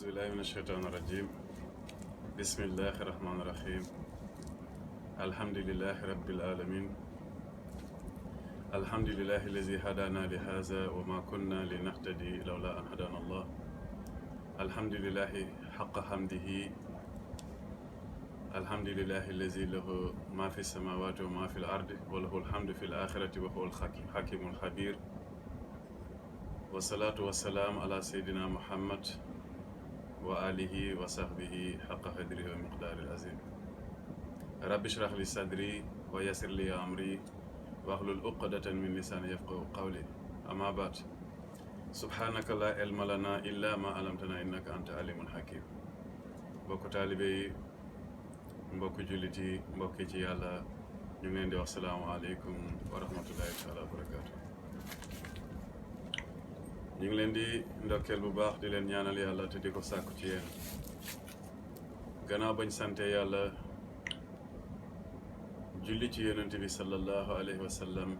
بالله من الشيطان الرجيم بسم الله الرحمن الرحيم الحمد لله رب العالمين الحمد لله الذي هدانا لهذا وما كنا لنهتدي لولا أن هدانا الله الحمد لله حق حمده الحمد لله الذي له ما في السماوات وما في الأرض وله الحمد في الآخرة وهو الحكيم الخبير والصلاة والسلام على سيدنا محمد وآله وصحبه حق قدره ومقدار العظيم رب اشرح لي صدري ويسر لي أمري واحلل عقدة من لساني يفقهوا قولي أما بعد سبحانك لا علم لنا إلا ما علمتنا إنك أنت عليم حكيم mbokku taalibe yi mbokku jullit yi mbokki ci yàlla ñu ngi leen di wax salaamaaleykum wa rahmatullahi taala wa barakaatu. ñu ngi leen di ndokkeel bu baax di leen ñaanal yàlla te di ko sàkku ci yéen gannaaw bañ sante yàlla julli ci yonent bi sallallahu alayhi wa sallam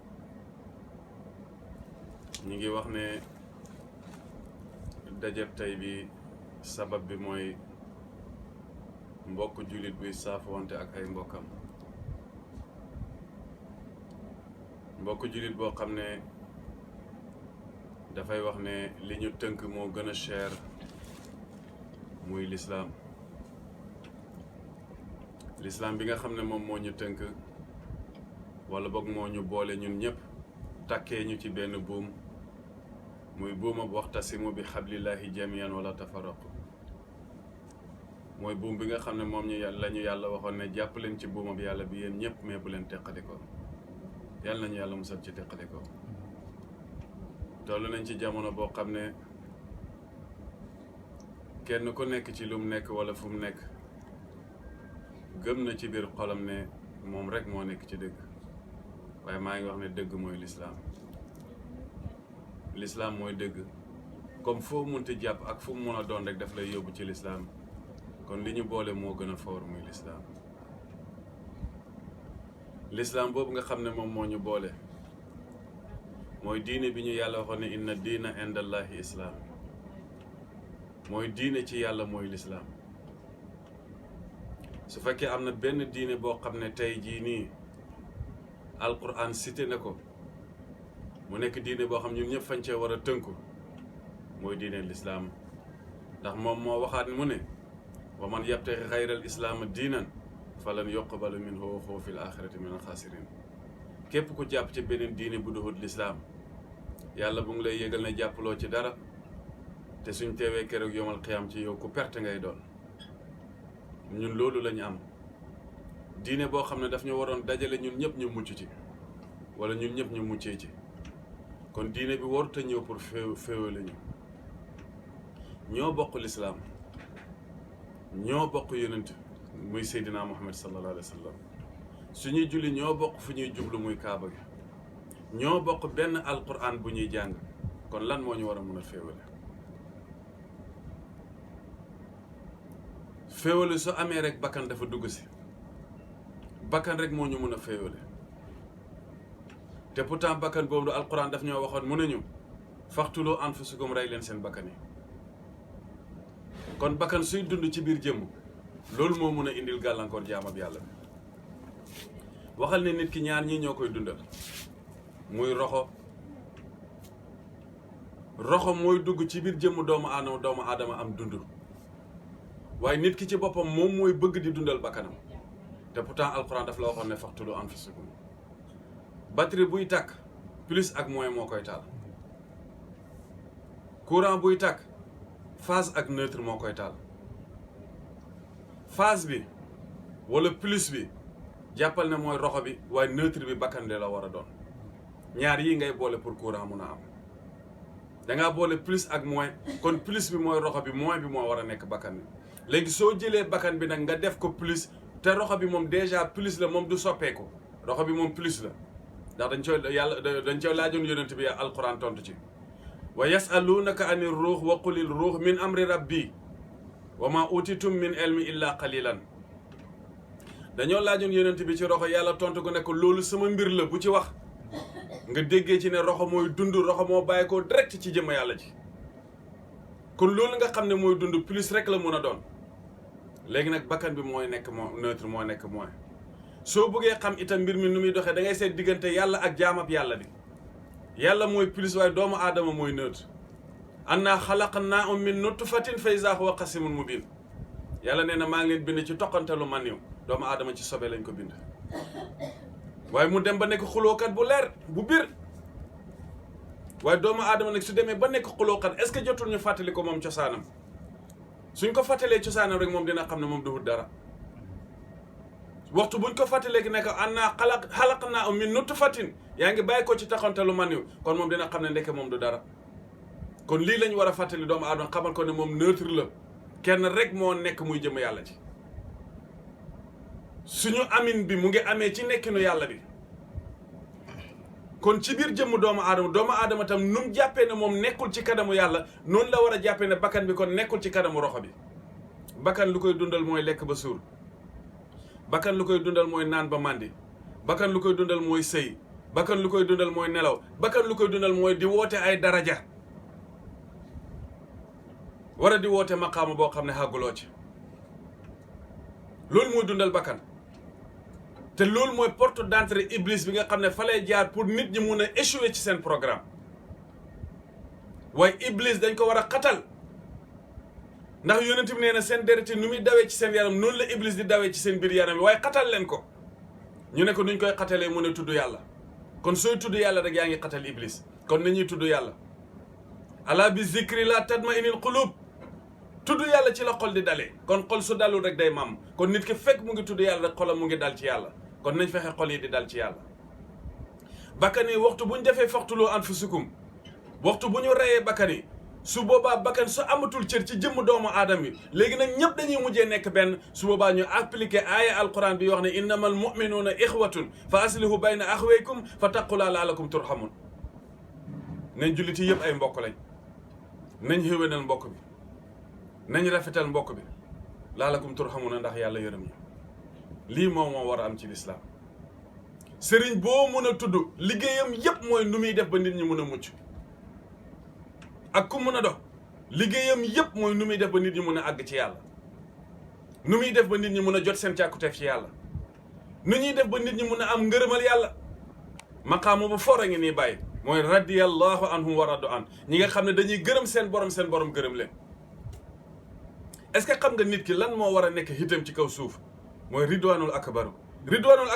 ñu ngi wax ne dajeb tey bi sabab bi mooy mbokk jullit buy saafowante ak ay mbokkam mbokk jullit boo xam ne dafay wax ne li ñu tënk moo gën a cher muy lislaam bi nga xam ne moom moo ñu tënk wala boog moo ñu boole ñun ñëpp takkee ñu ci benn buum muy buuma waxtasimu bi xablillahi jamian wala tafarraqu mooy buum bi nga xam ne moom ñu yàlla waxoon ne jàpp leen ci buumab yàlla bi yéen ñëpp mais bu leen teqalikoo yàlla nañu yàlla musal ci teqalikoo toll nañ ci jamono boo xam ne kenn ku nekk ci lu mu nekk wala fu mu nekk gëm na ci biir xolam ne moom rek moo nekk ci dëgg waaye maa ngi wax ne dëgg mooy lislaam mooy dëgg comme foo munti jàpp ak fu mu mën a doon rek daf lay yóbbu ci lislaam kon li ñu boole moo gën a foor muy lislaam boobu nga xam ne moom moo ñu boole mooy diine bi ñu yàlla waxoon ne inna diina indallahi islaam mooy diine ci yàlla mooy lislaam su fekkee am na benn diine boo xam ne tey jii nii alquran cité na ko mu nekk diine boo xam ñun ñëpp fañ cee war a tënku mooy diine lislaam ndax moom moo waxaat mu ne wa man yabtaxi xayral islaama diinan falan yuqbala minhu wa huwa fil axirati min alxaasirin képp ku jàpp ci beneen diine bu duhut lislaam yàlla bu ngi lay yëgal ne jàppaloo ci dara te suñ teewee keroog yomal xiyaam ci yow ku perte ngay doon ñun loolu lañu am diine boo xam ne daf ñu waroon dajale ñun ñëpp ñu mucc ci wala ñun ñëpp ñu muccee ci kon diine bi warut a ñëw pour féewale ñu ñoo bokk lislaam ñoo bokk yonent muy Seydina Muhammad sallallahu alayhi wa sallam suñuy julli ñoo bokk fu ñuy jublu muy kaaba gi ñoo bokk benn alquran bu ñuy jàng kon lan moo ñu war a mën a féewale su amee rek bakkan dafa dugg si bakkan rek moo ñu mën a féewale te pourtant bakkan boobu du alquran daf ñoo waxoon mu nañu faxtuloo anfusakum rey leen seen bakkan yi kon bakkan suy dund ci biir jëmm loolu moo mën a indil gàllankoor jaamab yàlla bi waxal ne nit ki ñaar ñii ñoo koy dundal muy roxo mooy dugg ci biir jëmm doomu aadama am dund waaye nit ki ci boppam moom mooy bëgg di dundal bakkanam te pourtant alxuraan daf la waxoon ne faxtulu anfusakum batterie buy tàkk plus ak moins moo koy taal courant buy tàkk phase ak neutre moo koy taal phase bi wala plus bi jàppal ne mooy roxo bi waaye neutre bi bakkan de la war a doon ñaar yi ngay boole pour courant mun a am dangaa boole plus ak moins kon plus bi mooy roxo bi moins bi moo war a nekk bakkan bi léegi soo jëlee bakkan bi nag nga def ko plus te roxo bi moom déjà plus la moom du soppeeku roxo bi moom plus la ndax dañ cooy laajoon yonent bi alquran tontu ci wa yasalunaka ani ruux wa qulil ruux min amri rabbi wa ma utitum min ilmi illa qalilan dañoo laajoon yonent bi ci roxo yàlla tontu ko ne ko loolu sama mbir la bu ci wax nga déggee ci ne roxo mooy dund roxo moo bàyyi ko direct ci jëmm yàlla ji kon loolu nga xam ne mooy dund plus rek la mun a doon léegi nag bakkan bi mooy nekk moo neutre moo nekk moins soo bëggee xam itam mbir mi nu muy doxee da ngay seet diggante yàlla ak jaamab yàlla bi yàlla mooy plus waaye doomu aadama mooy neutre annaa xalaqnaahum min nutfatin fa izaa huwa xasimun mubiin yàlla nee na maa ngi leen bind ci toqantalu man yow doomu aadama ci sobe lañ ko bind waaye mu dem ba nekk xulookat bu leer bu bir waaye doomu aadama nag su demee ba nekk xulookat est-ce que jotul ñu fàttali ko moom cosaanam suñ ko fàttalee cosaanam rek moom dina xam ne moom duhut dara waxtu buñ ko fàttalee ki nekk annaa xalaqnaahum min nutfatin yaa ngi bàyyi ko ci toqantalu man yow kon moom dina xam ne ndeke moom du dara kon lii lañ war a fàttali doomu aadama xamal ko ne moom neutre la kenn rek moo nekk muy jëm yàlla ci suñu amin bi mu ngi amee ci nekkinu yàlla bi kon ci biir jëmm doomu aadama tam nu mu jàppee ne moom nekkul ci kanamu yàlla noonu la war a jàppee ne bakkan bi kon nekkul ci kanamu roxo bi bakkan lu koy dundal mooy lekk ba suur bakkan lu koy dundal mooy naan ba màndi bakkan lu koy dundal mooy sëy bakkan lu koy dundal mooy nelaw bakkan lu koy dundal mooy di woote ay daraja war a di woote maqaama boo xam ne xàgguloo ci loolu mooy dundal bakkan te loolu mooy porte d'entrée iblis bi nga xam ne fa lay jaar pour nit ñi mun a échouer ci seen programme waaye iblis dañ ko war a xatal ndax yonent bi nee na seen deret nu muy dawee ci seen yaram noonu la iblis di dawee ci seen biir yaram bi waaye xatal leen ko ñu ne ko nuñ koy xatalee mu ne tudd yàlla kon sooy tudd yàlla rek yaa ngi xatal iblis kon nañuy tudd yàlla ala bi zikri la tatma'innul qulub tudd yàlla ci la xol di dalee kon xol su dalul rek day màmm kon nit ki fekk mu ngi tudd yàlla rek xolam mu ngi dal ci yàlla kon nañ fexe xol yi di dal ci yàlla bakkan yi waxtu bu ñu defee faqtuluu anfusakum waxtu bu ñu reyee bakkan yi su boobaa bakkan su amatul cër ci jëmm doomu aadama bi léegi nag ñëpp dañuy mujjee nekk benn su boobaa ñu appliqué aaya alquran bi wax ne innamal mu'minuuna ixwatun fa aslihu bayna axwaykum fa taqullaaha la'allakum turhamun nañ julliti yëpp ay mbokk lañ nañ xéwénal mbokk bi nañ rafetal mbokk bi laalakum turhamuna ndax yàlla yërëm ñu lii moom moo war a am ci lislaam sëriñ boo mun a tudd liggéeyam yépp mooy nu muy def ba nit ñi mun a mucc ak ku mun a dox liggéeyam yépp mooy nu muy def ba nit ñi mun a àgg ci yàlla nu muy def ba nit ñi mun a jot seen càkkuteef ci yàlla nu ñuy def ba nit ñi mun a am ngërëmal yàlla maqaamu bu for a ngi nii bàyyi mooy radiyallahu anhum wa radu an ñi nga xam ne dañuy gërëm seen borom gërëm leen est-ce que xam nga nit ki lan moo war a nekk hitam ci kaw suuf mooy ridwanul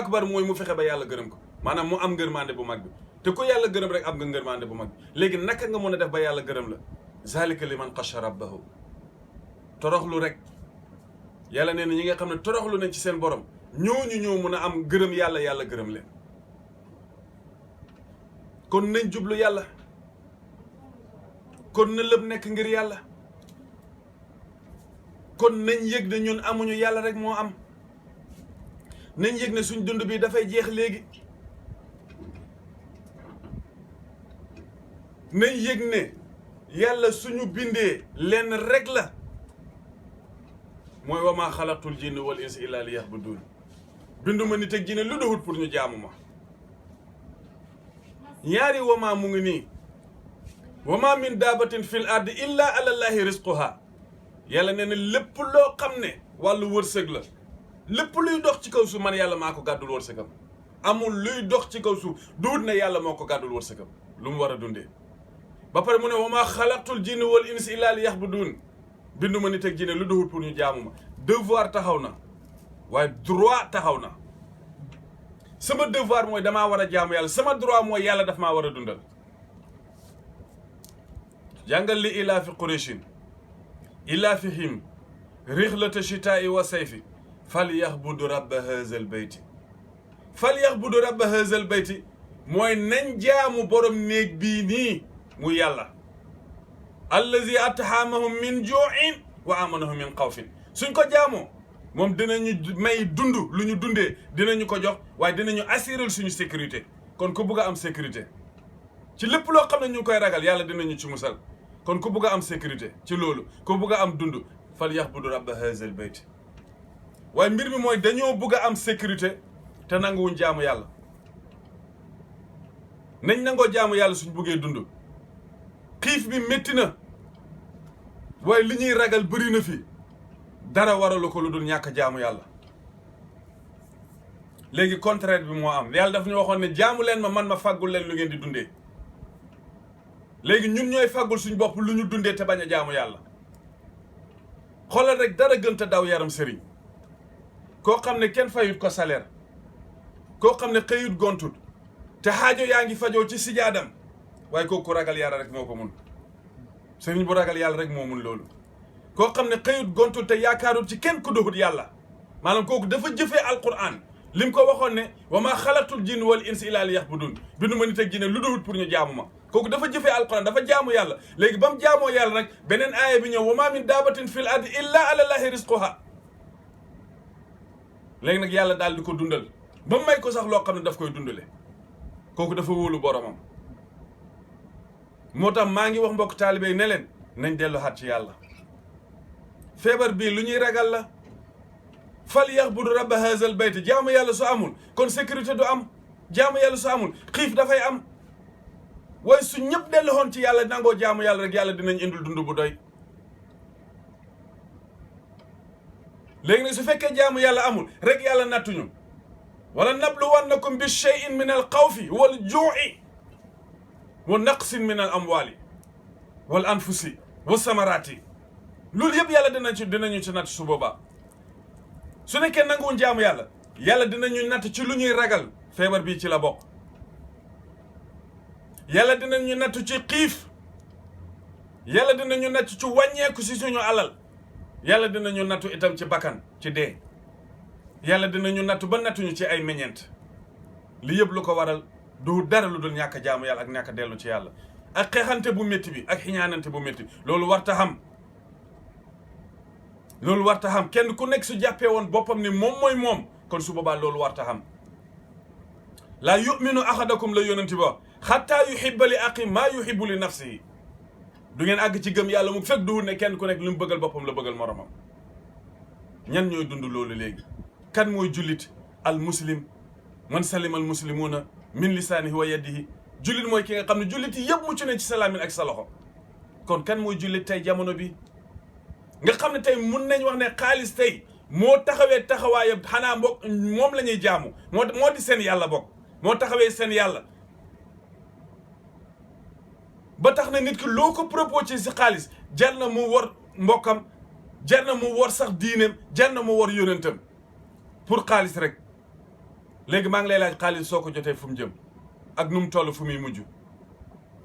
akbar mooy mu fexe ba yàlla gërëm ko maanaam mu am ngërmande bu mag bi te ku yàlla gërëm rek am nga ngërmande bu mag bi léegi naka nga mën a def ba yàlla gërëm la zalika liman xasha rabbahu toroxlu rek yàlla nee na ñi nga xam ne toroxlu nañ ci seen borom ñooñu ñoo mun a am gërëm yàlla gërëm leen kon nañ jublu yàlla kon na lépp nekk ngir yàlla kon nañ yëg ne ñun amuñu yàlla rek moo am nañ yëg ne suñ dund bi dafay jeex léegi nañ yëg ne yàlla suñu bindee lenn rek la mooy wa maa xalaqtul jinna wal insa illa liya'budun binduma nit ak jinne lu doxut pour ñu jaamu ma ñaari wamaa mu ngi nii wama min daabatin fil ardi illa ala llahi rizquha yàlla nee na lépp loo xam ne wàllu wërsëg la lépp luy dox ci kaw suuf man yàlla maa ko gàddul wërsëgam amul luy dox ci kaw suuf duut ne yàlla moo ko gàddul wërsëgam lu mu war a dundee ba pare mu ne wama xalaqtul jinna wal insa illa liya'budun binduma nit ak jinne lu doxut pour ñu jaamu ma devoir taxaw na waaye droit taxaw na sama devoir mooy damaa war a jaamu yàlla sama droit mooy yàlla daf maa war a dundal jàngal li ilaafi qurayshin ilaafihim rixlata chitaa'i wa sayfi fal yaxbudu rabba haazal bayti fal yaxbudu rabba haazal bayti mooy nañ jaamu borom néeg bii nii mu yàlla allazi at'amahum min juu'in wa amanahum min xawfin suñ ko jaamoo moom dinañu may dund lu ñu dundee dinañu ko jox waaye dinañu assurer suñu sécurité kon ku bugg a am sécurité ci lépp loo xam ne ñu ngi koy ragal yàlla dinañu ci musal kon ku bugg a am sécurité ci loolu ku bugg a am dund fal yaxbudu rabba haazal bayt waaye mbir mi mooy dañoo bugg a am sécurité te nanguwuñ jaamu yàlla nañ nangoo jaamu yàlla suñ buggee dund xiif bi métti na waaye li ñuy ragal bëri na fi dara waralu ko lu dul ñàkk jaamu yàlla. léegi contraire bi moo am yàlla daf ñu waxoon ne jaamu leen man ma fàggul leen lu ngeen di dundee. léegi ñun ñooy fàggul suñ bopp lu ñu dundee te bañ a jaamu yàlla. xoolal rek dara gënta daw yaram sëriñ koo xam ne kenn fayut ko salaire, koo xam ne xëyut gontut te xaajo yaa ngi fajoo ci sijaadam waaye kooku ragal yàlla rek moo ko mun. sëriñ bu ragal yàlla rek moo mun loolu. koo xam ne xëyut gontut te yaakaarut ci kenn ku doxut yàlla maanaam kooku dafa jëfee alquran lim ko waxoon ne wa maa xalaqtul jinna wal insa illaa liya'buduun bindu ma nit ak jinne lu doxut pour ñu jaamu ma. kooku dafa jëfee alquran dafa jaamu yàlla léegi ba mu jaamoo yàlla rek beneen aaya bi ñëw wa maa min daabatin fil ardi illaa ala llaahi rizquhaa. léegi nag yàlla daal di ko dundal ba mu may ko sax loo xam ne daf koy dundale kooku dafa wóolu boromam. moo tax maa ngi wax mbokk taalibe yi ne leen nañ delluwaat ci yàlla. feebar bii lu ñuy ragal la fal yaxbudu rabba haazal bayt jaamu yàlla su amul kon sécurité du am jaamu yàlla su amul xiif dafay am. waaye su ñëpp delluwoon ci yàlla nangoo jaamu yàlla rek yàlla dinañ indil dund bu doy. léegi nag su fekkee jaamu yàlla amul rek yàlla nattuñu wala nabluwannakum bi shay'in min al xawfi wal juu'i wa naqsin min al amwali wal anfusi wa samarati loolu yëpp yàlla dinañu ci natt su boobaa. su nekkee nanguwuñ jaamu yàlla yàlla dinañu natt ci lu ñuy ragal feebar bii ci la bokk. yàlla dinañu nattu ci xiif yàlla dinañu nattu ci wàññeeku si suñu alal yàlla dinañu nattu itam ci bakkan ci dee yàlla dinañu nattu ba nattuñu ci ay meññeent li yëpp lu ko waral du dara lu dul ñàkk jaamu yàlla ak ñàkk dellu ci yàlla ak xeexante bu métti bi ak xiñaanante bu métti loolu warta xam loolu warta xam kenn ku nekk su jàppee woon boppam ni moom mooy moom kon su boobaa loolu warta xam laa yuminu ahadakum la yonenti ba xataa yuhibba li aqi maa yuhibbu li nafsihi du ngeen àgg ci gëm yàlla mu fekk duwul ne kenn ku nekk li mu bëggal boppam la bëggal moromam. ñan ñooy dund loolu léegi kan mooy jullit al muslim man salima al muslimuuna min lisaanihi wa yadihi jullit mooy ki nga xam ne jullit yi yëpp mucc nañ ci sa làmmiñ ak sa loxo. kon kan mooy jullit tey jamono bi nga xam ne tey mun nañ wax ne xaalis tey moo taxawee taxawaayam xanaa moom la ñuy jaamu moo di seen yàlla bokk moo taxawee seen yàlla. ba tax na nit ki loo ko proposé si xaalis jar na mu war mbokkam jar na mu war sax diineem jar na mu war yónentam pour xaalis rek. léegi maa ngi lay laaj xaalis soo ko jotee fu mu jëm ak nu mu toll fu muy mujj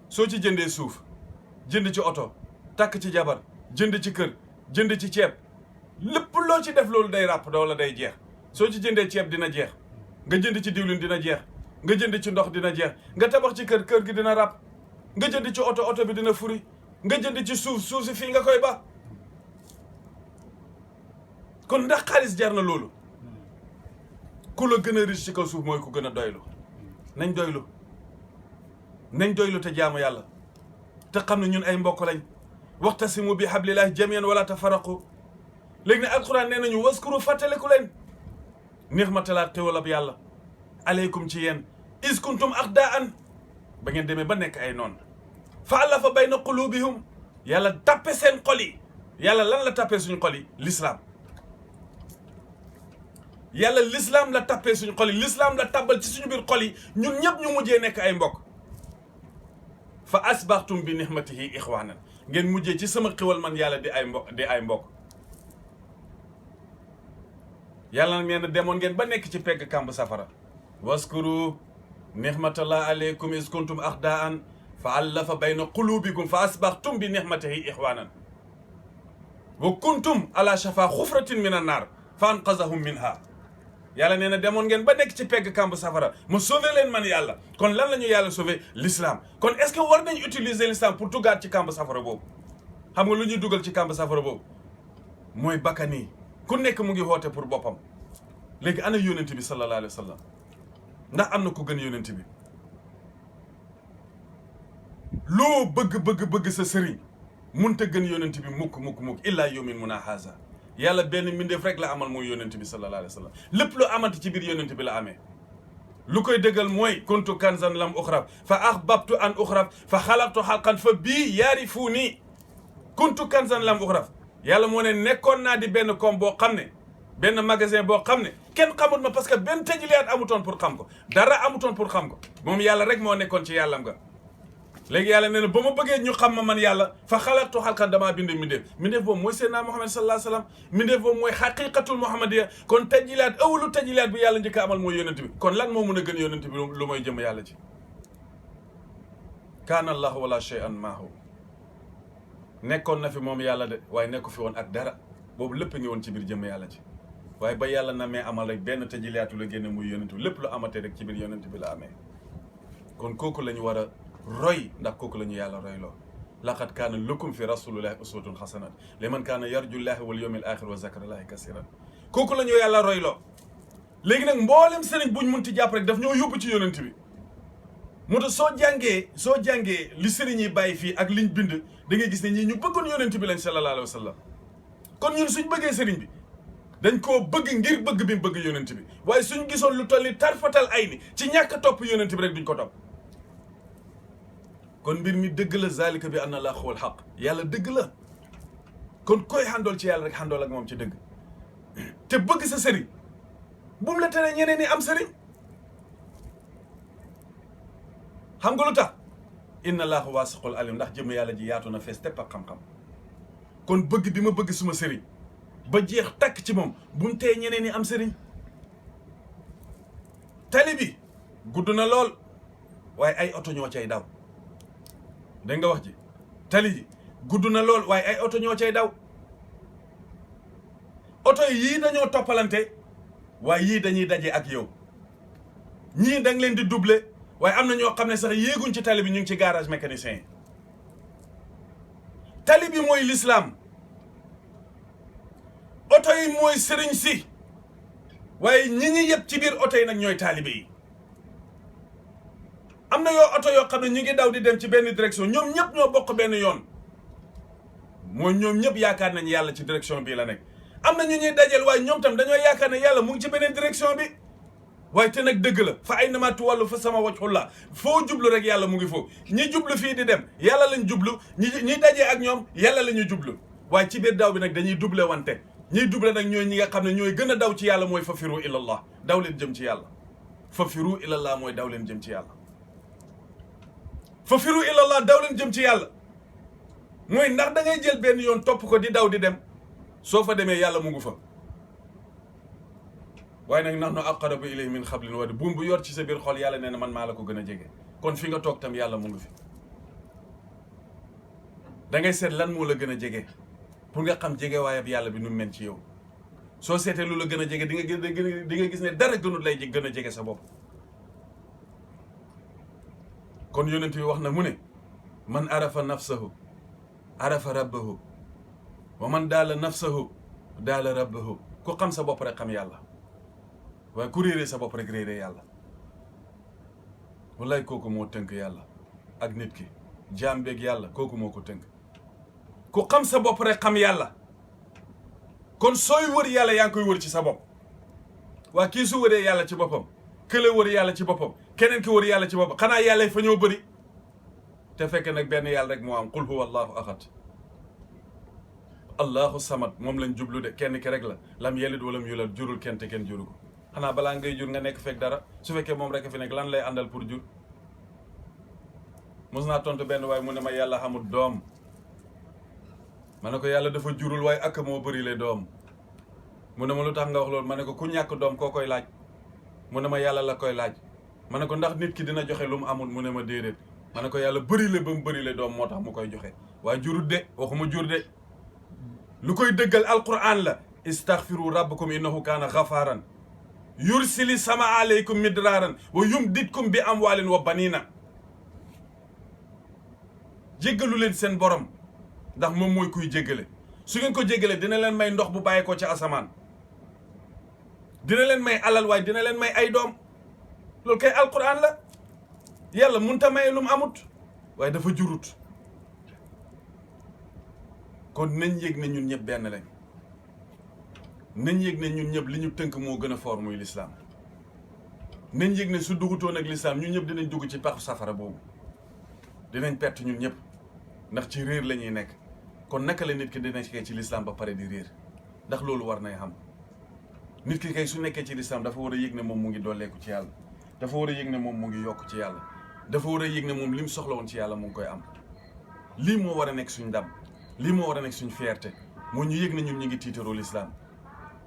soo ci jëndee suuf jënd ci oto takk ci jabar jënd ci kër jënd ci ceeb lépp loo ci def loolu day ràpp wala day jeex. soo ci jëndee ceeb dina jeex nga jënd ci diwlin dina jeex nga jënd ci ndox dina jeex nga tabax ci kër gi dina ràpp nga jënd ci oto bi dina furi nga jënd ci suuf si fii nga koy ba. kon ndax xaalis jar na loolu ku la gën a riche ci kaw suuf mooy ku gën a doylu. nañ doylu te jaamu yàlla te xam ne ñun ay mbokk lañ waxtasimu bi hablillahi jamian wala tafarraqu. léegi ne alquran nee nañu waskuru fàttaliku leen nixmatalaat xéwalab yàlla aleykum ci yéen is kuntum a'daan ba ngeen demee ba nekk ay noon fa allafa bayna qulubihum yàlla tappe seen xol yi. yàlla lan la tappee suñu xol yi l'islam. yàlla l'islam la tappee suñu xol yi l'islam la tabbal ci suñu biir xol yi ñun ñëpp ñu mujjee nekk ay mbokk. fa asbaxtum bi nihmatihi ixwanan ngeen mujjee ci sama xéwal man yàlla di ay mbokk. yàlla nag nee na demoon ngeen ba nekk ci pegg kàmb safara. waskuru nihmatallah aleykum is kuntum a'daan fa allafa bayna qulubikum fa asbaxtum bi nihmatihi ixwanan wa kuntum ala shafa xufratin min an naar fa anqazahum minha. yàlla nee na demoon ngeen ba nekk ci pegg kàmb safara ma sauvé leen man yàlla. kon lan la ñu yàlla sauvé l'islam. kon est-ce que war nañ utiliser l'islam pour duggaat ci kàmb safara boobu. xam nga lu ñuy dugal ci kàmb safara boobu mooy bakkan yi ku nekk mu ngi woote pour boppam. léegi ana yónent bi sallallahu alayhi wa sallam ndax am na ku gën yónent bi. loo bëgg sa sëriñ munta gën yónent bi mukk illaa yawmin muna haza. yàlla benn mbindeef rek la amal mooy yónent bi sallallahu alayhi wa sallam lépp lu amante ci biir yónent bi la amee. lu koy dëggal mooy kuntu kanzan lam uxraf fa ahbabtu an uxraf fa xalaqtu xalqan fa bii yaarifuuni. kuntu kanzan lam uxraf yàlla moo ne nekkoon naa di benn koom boo xam ne benn magasin boo xam ne kenn xamut ma parce que benn tëjliyaat amutoon pour xam ko dara amutoon pour xam ko moom yàlla rek moo nekkoon ci yàllam nga léegi yàlla nee na ba ma bëggee ñu xam ma man yàlla fa xalaqtu xalqan damaa bind mindeef boobu mooy Seydina Muhammad sallallahu alayhi wa sallam mindeef boobu mooy xaqiqatul muhammadiya kon tëjliyaat awlu tëjliyaat bi yàlla njëkk a amal mooy yonent bi kon lan moo mun a gën yonent bi lu mooy jëm yàlla ci kaana allahu wala shay'an maahu nekkoon na fi moom yàlla de waaye nekku fi woon ak dara boobu lépp ngi woon ci biir jëm yàlla ci waaye ba yàlla na mee amal rek benn tëjliyaatu la génne muy yonent bi lépp lu amatee rek ci biir yonent bi la amee kon kooku la ñu war a roy ndax kooku la ñu yàlla roy loo laqad kaana lakum fi rasulillahi uswatun xasanat liman kaana yarjullahi wal yawmil axir wa zakrallahi kasiran kooku la ñu yàlla roy loo léegi nag mboolem sëriñ buñ munti jàpp rek daf ñoo yóbbu ci yonent bi moo tax soo jàngee li sëriñ yi bàyyi fii ak liñ bind da ngay gis ne ñii ñu bëggoon yonent bi lañ sallallahu alayhi wa sallam kon ñun suñ bëggee sëriñ bi dañ koo bëgg ngir bëgg bi mu bëgg yonent bi waaye suñ gisoon lu tolli tarfatal ay ni ci ñàkk topp yonent bi rek duñ ko topp kon mbir mi dëgg la zalika bi anna laahu huwal haqq yàlla dëgg la kon koy xandool ci yàlla rek xandool ak moom ci dëgg te bëgg sa sëriñ bu mu la tere ñeneen ñi am sëriñ xam nga lu tax inna laahu waasiqul alim ndax jëm yàlla ji yaatu na fees tepp ak xam-xam kon bëgg bi ma bëgg suma sëriñ ba jeex takk ci moom bu mu tee ñeneen ñi am sëriñ tali bi gudd na lool waaye ay oto ñoo cay daw dégg nga wax ji tali ji gudd na lool waaye ay oto ñoo cay daw oto yii dañoo toppalante waaye yii dañuy daje ak yow ñii da nga leen di doubler waaye am na ñoo xam ne sax yéeguñ ci tali bi ñu ngi ci garage mécanicien yi tali bi mooy l'islam oto yi mooy sëriñ si waaye ñi yëpp ci biir oto yi nag ñooy taalibe yi am na yoo oto yoo xam ne ñu ngi daw di dem ci benn direction ñoom ñëpp ñoo bokk benn yoon mooy ñoom ñëpp yaakaar nañ yàlla ci direction bii la nekk am na ñu ñuy dajeel waaye ñoom tam dañoo yaakaar ne yàlla mu ngi ci beneen direction bi waaye te nag dëgg la fa ay namaa tuwàllu fa sama wajhullah foo jublu rek yàlla mu ngi foofu ñi jublu fii di dem yàlla lañ jublu ñi dajee ak ñoom yàlla la ñu jublu waaye ci biir daw bi nag dañuy double wante ñiy double nag ñooy ñi nga xam ne ñooy gën a daw ci yàlla mooy fafiru ilallah daw leen jëm ci yàlla fafiru ilallah mooy daw leen jëm ci yàlla fafiru ilallah daw leen jëm ci yàlla mooy ndax da ngay jël benn yoon topp ko di daw di dem soo fa demee yàlla mu ngi fa waaye nag nahnu aqrabu ilayhi min hablil warid buum bu yor ci sa biir xol yàlla nee na man maa la ko gën a jege kon fi nga toog tam yàlla mu ngi fi da ngay seet lan moo la gën a jege pour nga xam jege waayab yàlla bi nu mu mel ci yow soo seetee lu la gën a jege di nga gis ne dara gënut lay gën a jege sa bopp kon yonent bi wax na mu ne man arafa nafsahu arafa rabbahu wa man daala nafsahu daala rabbahu ku xam sa bopp rek xam yàlla waaye ku réeree sa bopp rek réeree yàlla wallaay kooku moo tënk yàlla ak nit ki jaam beeg yàlla kooku moo ko tënk ku xam sa bopp rek xam yàlla kon sooy wër yàlla yaa ngi koy wër ci sa bopp waa kii su wëree yàlla ci boppam kële wër yàlla ci boppam keneen ki wër yàlla ci boppam xanaa yàlla fa ñoo bëri te fekk nag benn yàlla rek moo am qul huwa allahu ahad allahu samad moom lañ jublu de kenn ki rek la lam yelid walam yulad jurul kenn te kenn juru ko xanaa balaa ngay jur nga nekk fekk dara su fekkee moom rek fi nekk lan lay àndal pour jur mos naa tontu benn waaye mu ne ma yàlla xamul doom ma ne ko yàlla dafa jurul waaye ak moo bëri le doom mu ne ma lu tax nga wax loolu ma ne ko ku ñàkk doom koo koy laaj mu ne ma yàlla la koy laaj ma ne ko ndax nit ki dina joxe lu mu amul mu ne ma déedéet ma ne ko yàlla bëri le ba mu bëri le doom moo tax mu koy joxe waaye jurut de waxuma jur de lu koy dëggal alquran la istaghfiru rabbakum innahu kaana ghafaran yursili sama aleykum midraaran wa yumditkum bi amwaalin wa banina jéggalu leen seen borom ndax moom mooy kuy jéggale su ngeen ko jéggale dina leen may ndox bu bàyyee ko ci asamaan dina leen may alal waaye dina leen may ay doom loolu kay alquran la yàlla munta maye lu mu amut waaye dafa jurut kon nañ yëg ne ñun ñëpp benn lañ nañ yëg ne ñun ñëpp li ñu tënk moo gën a fort muy lislaam nañ yëg ne su dugutoon ak lislaam ñun ñëpp dinañ dugg ci paxu safara boobu dinañ perte ñun ñëpp ndax ci réer la ñuy nekk kon naka la nit ki di nekkee ci lislaam ba pare di réer ndax loolu war nay xam nit ki kay su nekkee ci lislaam dafa war a yëg ne moom mu ngi dolleeku ci yàlla dafa war a yëg ne moom mu ngi yokk ci yàlla dafa war a yëg ne moom li mu soxla woon ci yàlla mu ngi koy am lii moo war a nekk suñ ndam lii moo war a nekk suñ fierté moo ñu yëg ne ñun ñu ngi tiitaroo lislaam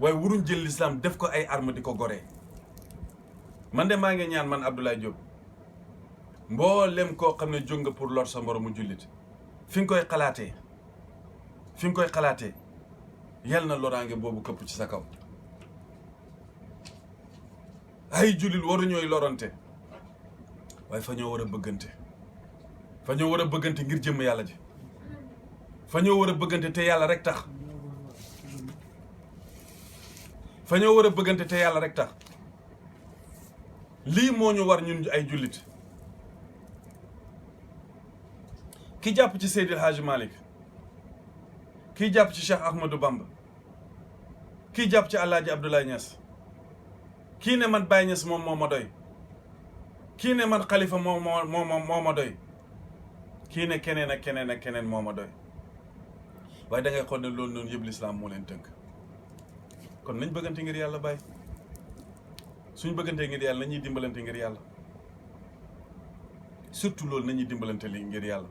waaye waruñ jël lislaam def ko ay arme di ko goree man de maa ngi ñaan man Abdoulaye Diop mboolem koo xam ne jóg nga pour lor sa moromu jullit fi nga koy xalaatee yal na loraange boobu këpp ci sa kaw ay jullit waruñooy lorante waaye fa ñoo war a bëggante fa ñoo war a bëggante ngir jëmm yàlla ji fa ñoo war a bëggante te yàlla rek tax fa ñoo war a bëggante te yàlla rek tax lii moo ñu war ñun ay jullit ki jàpp ci Seydil Hadji Malick kii jàpp ci Cheikh Ahmadou Bamba kii jàpp ci Alaaji Abdoulaye Niass kii ne man Baye Niass moom moo ma doy kii ne man Khalifa moo ma doy kii ne keneen ak keneen ak keneen moo ma doy waaye da ngay xool ne loolu noonu yëpp lislaam moo leen tënk kon nañ bëggante ngir yàlla Baye suñ bëggantee ngir yàlla nañuy dimbalante ngir yàlla surtout loolu nañuy dimbalante li ngir yàlla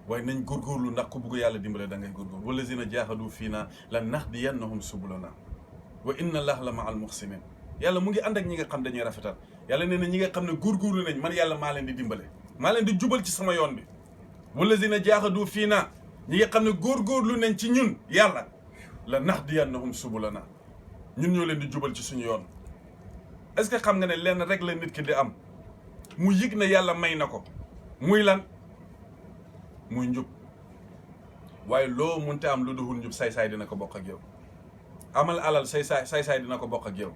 waaye nañ góorgóorlu ndax ku bugg yàlla dimbale da ngay góorgóorlu wallazina jaahadu fiina lanahdiyannahum subulana wa inna allaha la ma'al muhsinin yàlla mu ngi ànd ak ñi nga xam dañuy rafetal yàlla nee na ñi nga xam ne góorgóorlu nañ man yàlla maa leen di dimbale maa leen di jubal ci sama yoon bi wallazina jaahadu fiina ñi nga xam ne góorgóorlu nañ ci ñun yàlla lanahdiyannahum subulana ñun ñoo leen di jubal ci suñu yoon est-ce que xam nga ne lenn rek la nit ki di am mu yëg na yàlla may na ko muy lan muy njub waaye loo munte am lu duhul njub say-saay dina ko bokk ak yow amal alal say-saay dina ko bokk ak yow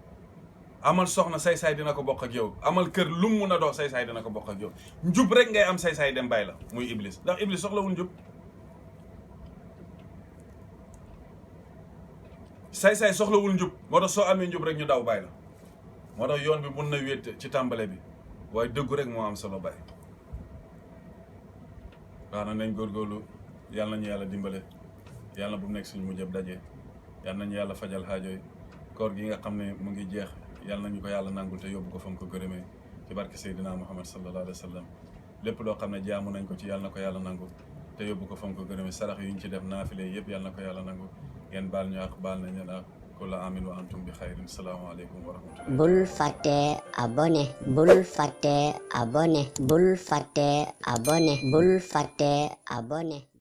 amal soxna say-saay dina ko bokk ak yow amal kër lu mu mun a dox say-saay dina ko bokk ak yow njub rek ngay am say-saay dem bàyyi la muy iblis ndax iblis soxlawul njub say-saay soxlawul njub moo tax soo amee njub rek ñu daw bàyyi la moo tax yoon bi mun na wéet ci tàmbale bi waaye dëggu rek moo am solo bàyyi waaw na nañ góorgóorlu yàlla nañu yàlla dimbale yàlla bu mu nekk suñu mujjëb daje yàlla nañu yàlla fajal xaajooy koor gi nga xam ne mu ngi jeex yàlla nañu ko yàlla nangul te yóbbu ko fa mu ko gërëmee ci barke Seydina Muhammad sallallahu alayhi wa sallam lépp loo xam ne jaamu nañ ko ci yàlla na ko yàlla nangu te yóbbu ko fa mu ko gërëmee sarax yu ñu ci def naafile yëpp yàlla na ko yàlla nangu ngeen baal ñu ak baal nañ leen ak kulla amin wa antum bi xayrin salaamaaleykum wa rahmatullah bul fàtte abonné bul fàtte abonné bul fàtte abonné bul fàtte abonné